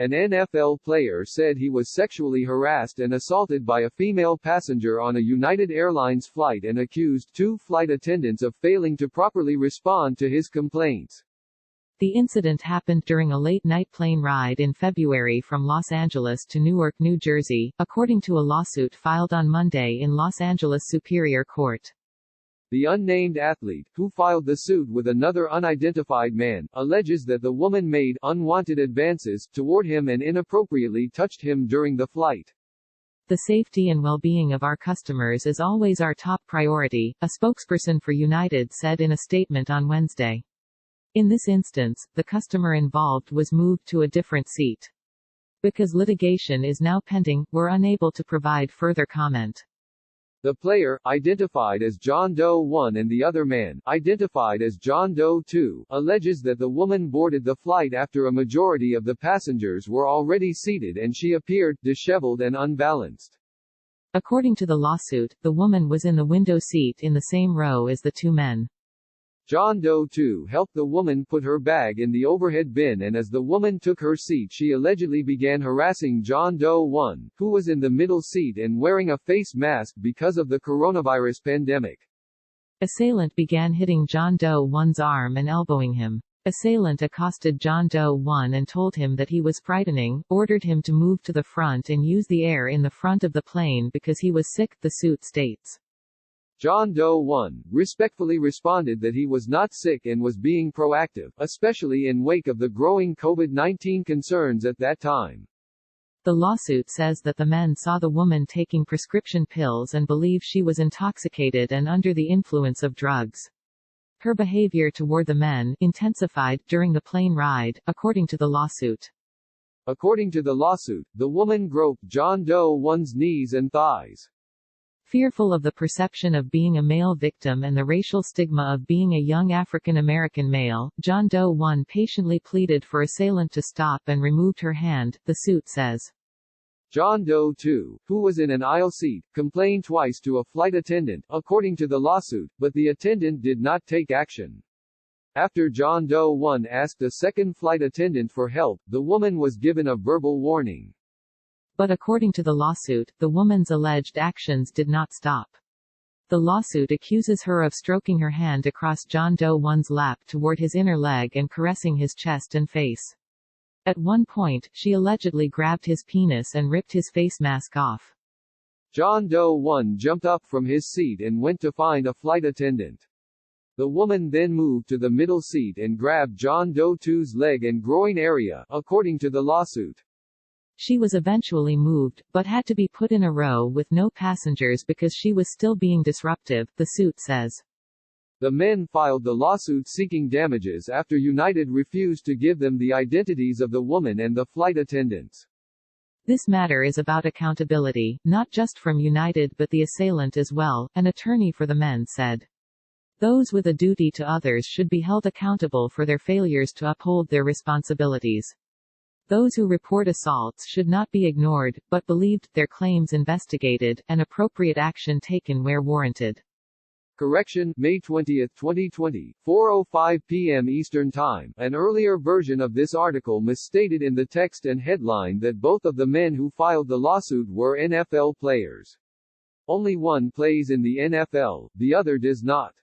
An NFL player said he was sexually harassed and assaulted by a female passenger on a United Airlines flight and accused 2 flight attendants of failing to properly respond to his complaints. The incident happened during a late-night plane ride in February from Los Angeles to Newark, New Jersey, according to a lawsuit filed on Monday in Los Angeles Superior Court. The unnamed athlete, who filed the suit with another unidentified man, alleges that the woman made unwanted advances toward him and inappropriately touched him during the flight. The safety and well-being of our customers is always our top priority, a spokesperson for United said in a statement on Wednesday. In this instance, the customer involved was moved to a different seat. Because litigation is now pending, we're unable to provide further comment. The player, identified as John Doe 1 and the other man, identified as John Doe 2, alleges that the woman boarded the flight after a majority of the passengers were already seated and she appeared disheveled and unbalanced. According to the lawsuit, the woman was in the window seat in the same row as the 2 men. John Doe 2 helped the woman put her bag in the overhead bin, and as the woman took her seat she allegedly began harassing John Doe 1, who was in the middle seat and wearing a face mask because of the coronavirus pandemic. Assailant began hitting John Doe 1's arm and elbowing him. Assailant accosted John Doe 1 and told him that he was frightening, ordered him to move to the front and use the air in the front of the plane because he was sick, the suit states. John Doe 1 respectfully responded that he was not sick and was being proactive, especially in wake of the growing COVID-19 concerns at that time. The lawsuit says that the men saw the woman taking prescription pills and believe she was intoxicated and under the influence of drugs. Her behavior toward the men intensified during the plane ride, according to the lawsuit. According to the lawsuit, the woman groped John Doe 1's knees and thighs. Fearful of the perception of being a male victim and the racial stigma of being a young African American male, John Doe 1 patiently pleaded for assailant to stop and removed her hand, the suit says. John Doe 2, who was in an aisle seat, complained twice to a flight attendant, according to the lawsuit, but the attendant did not take action. After John Doe 1 asked a second flight attendant for help, the woman was given a verbal warning. But according to the lawsuit, the woman's alleged actions did not stop. The lawsuit accuses her of stroking her hand across John Doe 1's lap toward his inner leg and caressing his chest and face. At one point, she allegedly grabbed his penis and ripped his face mask off. John Doe 1 jumped up from his seat and went to find a flight attendant. The woman then moved to the middle seat and grabbed John Doe 2's leg and groin area, according to the lawsuit. She was eventually moved, but had to be put in a row with no passengers because she was still being disruptive, the suit says. The men filed the lawsuit seeking damages after United refused to give them the identities of the woman and the flight attendants. This matter is about accountability, not just from United but the assailant as well, an attorney for the men said. Those with a duty to others should be held accountable for their failures to uphold their responsibilities. Those who report assaults should not be ignored, but believed, their claims investigated, and appropriate action taken where warranted. Correction, May 20, 2020, 4:05 p.m. Eastern Time. An earlier version of this article misstated in the text and headline that both of the men who filed the lawsuit were NFL players. Only one plays in the NFL, the other does not.